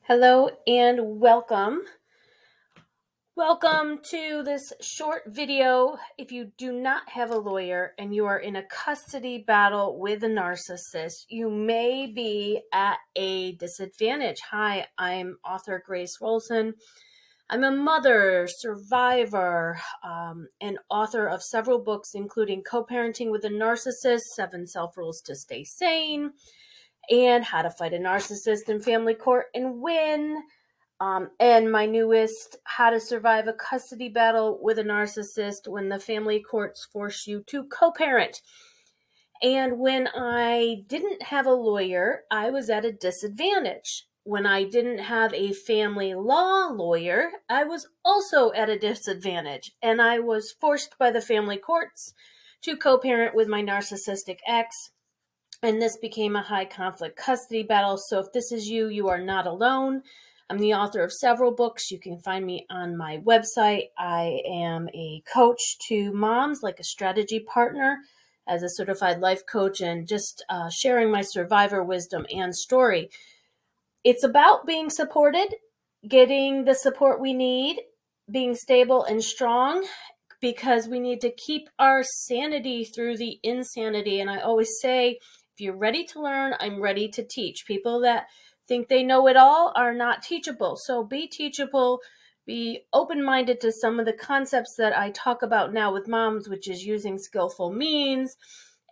Hello and welcome. Welcome to this short video. If you do not have a lawyer and you are in a custody battle with a narcissist, you may be at a disadvantage. Hi, I'm author Grace Wroldson. I'm a mother, survivor, and author of several books, including Co-Parenting with a Narcissist, 7 Self-Rules to Stay Sane, and How to Fight a Narcissist in Family Court and Win. And my newest, How to Survive a Custody Battle with a Narcissist When the Family Courts Force You to Co-Parent. And when I didn't have a lawyer, I was at a disadvantage. When I didn't have a family law lawyer, I was also at a disadvantage. And I was forced by the family courts to co-parent with my narcissistic ex. And this became a high conflict custody battle. So if this is you, you are not alone. I'm the author of several books. You can find me on my website. I am a coach to moms, like a strategy partner, as a certified life coach, and just sharing my survivor wisdom and story. It's about being supported, getting the support we need, being stable and strong, because we need to keep our sanity through the insanity. And I always say, if you're ready to learn, I'm ready to teach. People that think they know it all are not teachable. So be teachable, be open-minded to some of the concepts that I talk about now with moms, which is using skillful means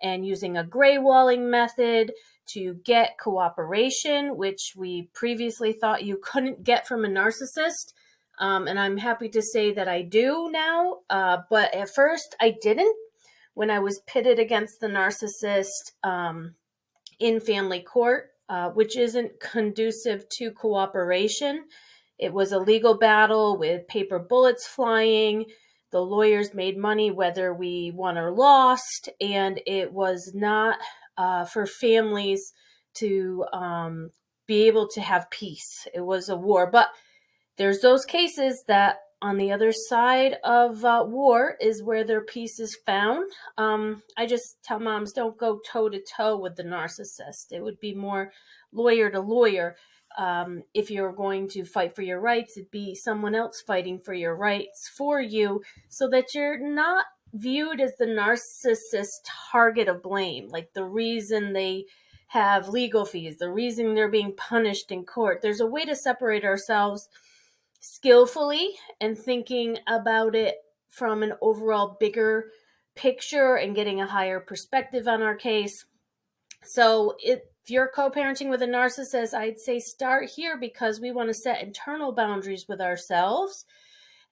and using a gray walling method to get cooperation, which we previously thought you couldn't get from a narcissist. And I'm happy to say that I do now, but at first I didn't. When I was pitted against the narcissist in family court, which isn't conducive to cooperation. It was a legal battle with paper bullets flying. The lawyers made money whether we won or lost, and it was not for families to be able to have peace. It was a war. But there's those cases that on the other side of war is where their peace is found. I just tell moms, don't go toe-to-toe with the narcissist. It would be more lawyer to lawyer. If you're going to fight for your rights, it'd be someone else fighting for your rights for you, so that you're not viewed as the narcissist target of blame, like the reason they have legal fees, the reason they're being punished in court. There's a way to separate ourselves skillfully and thinking about it from an overall bigger picture and getting a higher perspective on our case. So if you're co-parenting with a narcissist, I'd say start here, because we want to set internal boundaries with ourselves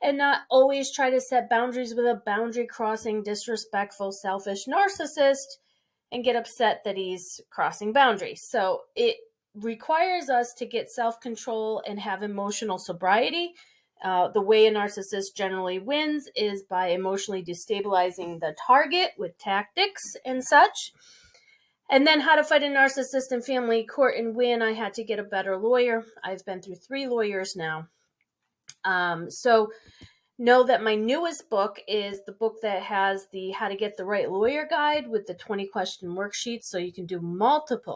and not always try to set boundaries with a boundary crossing, disrespectful, selfish narcissist and get upset that he's crossing boundaries. So it requires us to get self-control and have emotional sobriety. The way a narcissist generally wins is by emotionally destabilizing the target with tactics and such. And then How to Fight a Narcissist in Family Court and Win. I had to get a better lawyer. I've been through 3 lawyers now. So know that my newest book is the book that has the How to Get the Right Lawyer Guide with the 20-question worksheet. So you can do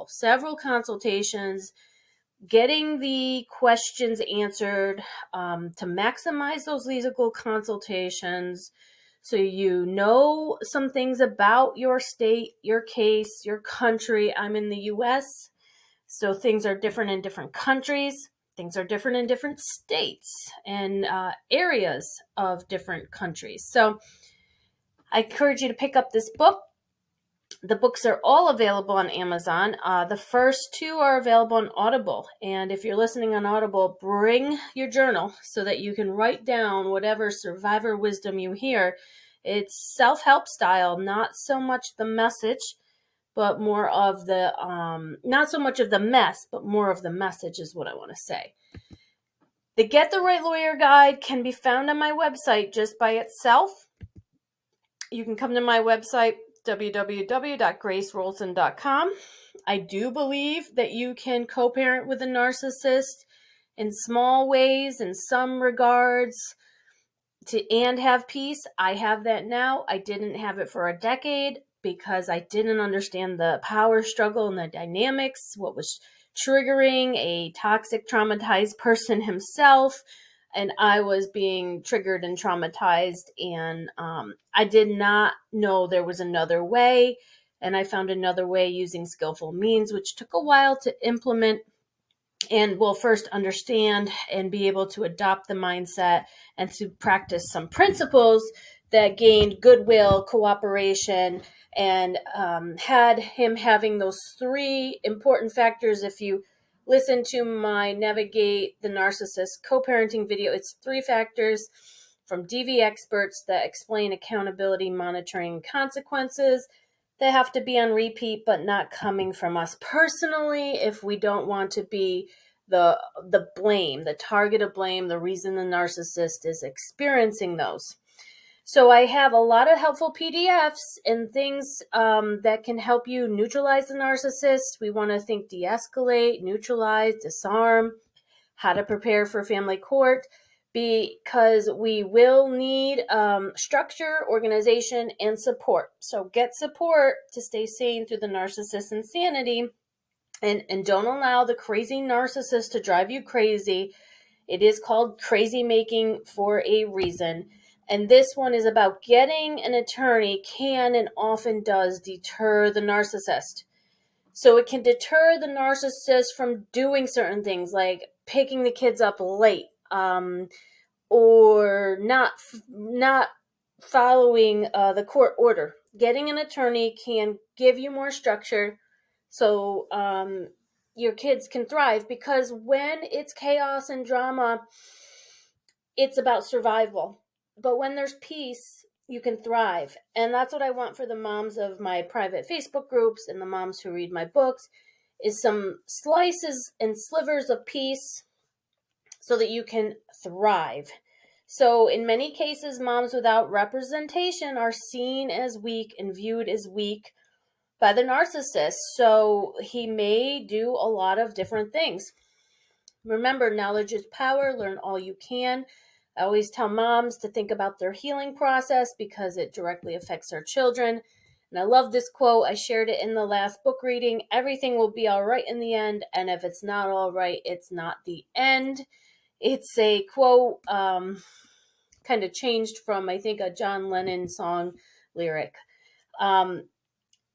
several consultations, getting the questions answered to maximize those legal consultations. So you know some things about your state, your case, your country. I'm in the US, so things are different in different countries. Things are different in different states and areas of different countries. So I encourage you to pick up this book. The books are all available on Amazon. The first 2 are available on Audible. And if you're listening on Audible, bring your journal so that you can write down whatever survivor wisdom you hear. It's self-help style, not so much the message, but more of the, not so much of the mess, but more of the message is what I want to say. The Get the Right Lawyer Guide can be found on my website just by itself. You can come to my website, www.gracewroldson.com. I do believe that you can co-parent with a narcissist in small ways, in some regards, and have peace. I have that now. I didn't have it for a decade because I didn't understand the power struggle and the dynamics, what was triggering a toxic, traumatized person himself. And I was being triggered and traumatized, and I did not know there was another way. And I found another way using skillful means, which took a while to implement and will first understand and be able to adopt the mindset and to practice some principles that gained goodwill, cooperation, and had him having those three important factors. If you listen to my Navigate the Narcissist co-parenting video, it's 3 factors from DV experts that explain accountability, monitoring, consequences that have to be on repeat, but not coming from us personally if we don't want to be the blame, the target of blame, the reason the narcissist is experiencing those. So I have a lot of helpful PDFs and things that can help you neutralize the narcissist. We want to think de-escalate, neutralize, disarm, how to prepare for family court, because we will need structure, organization, and support. So get support to stay sane through the narcissist insanity, and don't allow the crazy narcissist to drive you crazy. It is called crazy making for a reason. And this one is about getting an attorney can and often does deter the narcissist. So it can deter the narcissist from doing certain things like picking the kids up late, or not following the court order. Getting an attorney can give you more structure so your kids can thrive, because when it's chaos and drama, it's about survival. But when there's peace, you can thrive. And that's what I want for the moms of my private Facebook groups and the moms who read my books, is some slices and slivers of peace so that you can thrive. So in many cases, moms without representation are seen as weak and viewed as weak by the narcissist. So he may do a lot of different things. Remember, knowledge is power. Learn all you can. I always tell moms to think about their healing process because it directly affects our children. And I love this quote. I shared it in the last book reading. Everything will be all right in the end. And if it's not all right, it's not the end. It's a quote kind of changed from, I think, a John Lennon song lyric.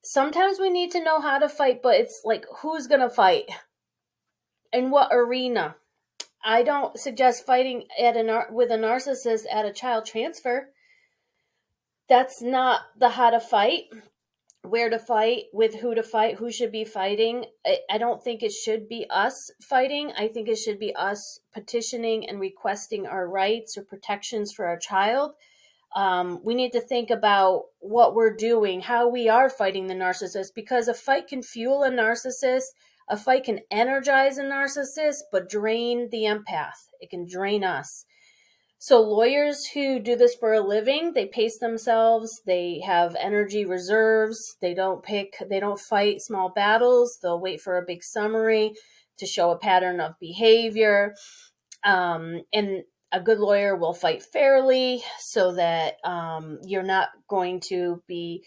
Sometimes we need to know how to fight, but it's like, who's going to fight? In what arena? I don't suggest fighting with a narcissist at a child transfer. That's not the how to fight, where to fight, with who to fight, who should be fighting. I don't think it should be us fighting. I think it should be us petitioning and requesting our rights or protections for our child. We need to think about what we're doing, how we are fighting the narcissist, because a fight can fuel a narcissist. A fight can energize a narcissist, but drain the empath. It can drain us. So lawyers who do this for a living, they pace themselves. They have energy reserves. They don't fight small battles. They'll wait for a big summary to show a pattern of behavior. And a good lawyer will fight fairly so that you're not going to be...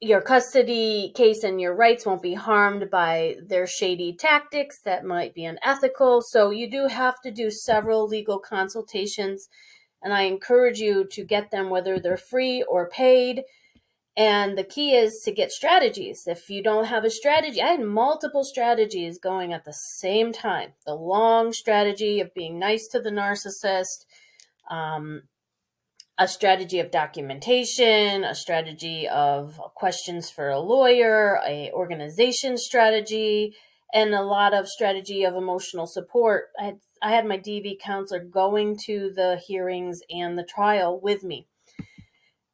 your custody case and your rights won't be harmed by their shady tactics that might be unethical. So you do have to do several legal consultations, and I encourage you to get them whether they're free or paid. And the key is to get strategies. If you don't have a strategy, I had multiple strategies going at the same time. The long strategy of being nice to the narcissist, a strategy of documentation, a strategy of questions for a lawyer, a organization strategy, and a lot of strategy of emotional support. I had my DV counselor going to the hearings and the trial with me.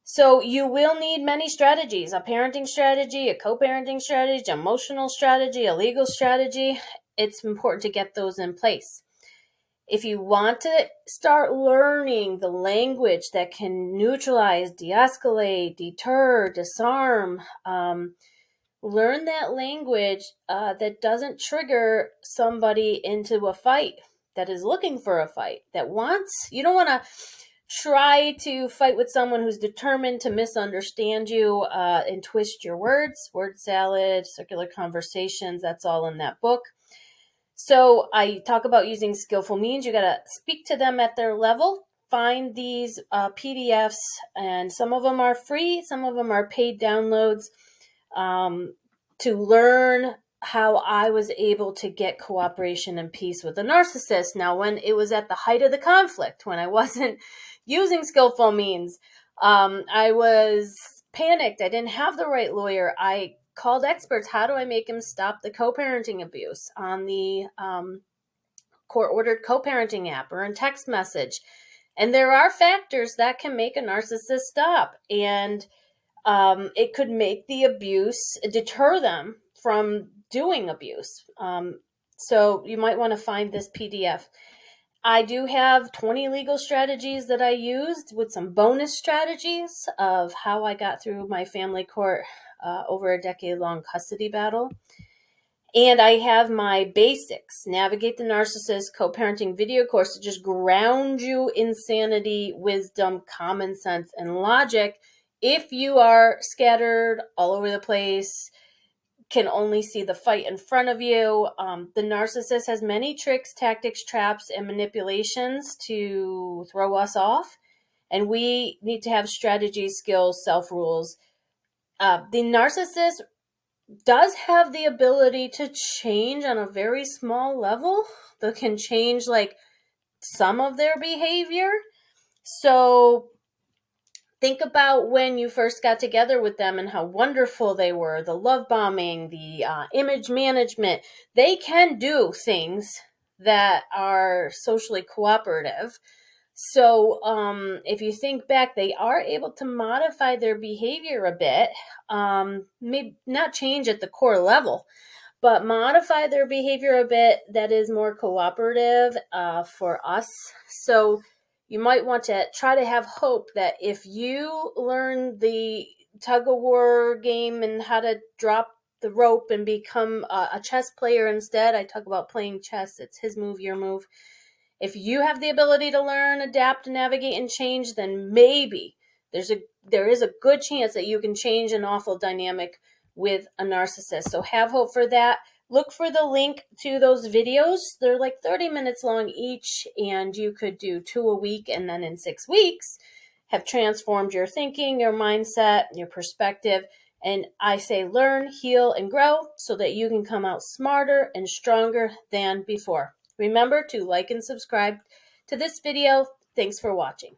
So you will need many strategies: a parenting strategy, a co-parenting strategy, emotional strategy, a legal strategy. It's important to get those in place. If you want to start learning the language that can neutralize, de-escalate, deter, disarm, learn that language that doesn't trigger somebody into a fight, that is looking for a fight, that wants... You don't want to try to fight with someone who's determined to misunderstand you and twist your words. Word salad, circular conversations, that's all in that book. So I talk about using skillful means. You got to speak to them at their level. Find these PDFs, and some of them are free, some of them are paid downloads, to learn how I was able to get cooperation and peace with a narcissist. Now, when it was at the height of the conflict, when I wasn't using skillful means, I was panicked. I didn't have the right lawyer. I called experts. How do I make him stop the co-parenting abuse on the court-ordered co-parenting app or in text message? And there are factors that can make a narcissist stop, and it could make the abuse, deter them from doing abuse. So you might want to find this PDF. I do have 20 legal strategies that I used with some bonus strategies of how I got through my family court over a decade-long custody battle. And I have my basics, Navigate the Narcissist co-parenting video course to just ground you in sanity, wisdom, common sense, and logic. If you are scattered all over the place, can only see the fight in front of you, the narcissist has many tricks, tactics, traps, and manipulations to throw us off. And we need to have strategies, skills, self-rules. The narcissist does have the ability to change on a very small level. They can change like some of their behavior. So think about when you first got together with them and how wonderful they were, the love bombing, the image management. They can do things that are socially cooperative. So if you think back, they are able to modify their behavior a bit, maybe not change at the core level, but modify their behavior a bit that is more cooperative for us. So you might want to try to have hope that if you learn the tug-of-war game and how to drop the rope and become a chess player instead, I talk about playing chess, it's his move, your move. If you have the ability to learn, adapt, navigate, and change, then maybe there is a good chance that you can change an awful dynamic with a narcissist. So have hope for that. Look for the link to those videos. They're like 30 minutes long each, and you could do 2 a week, and then in 6 weeks have transformed your thinking, your mindset, your perspective. And I say learn, heal, and grow so that you can come out smarter and stronger than before. Remember to like and subscribe to this video. Thanks for watching.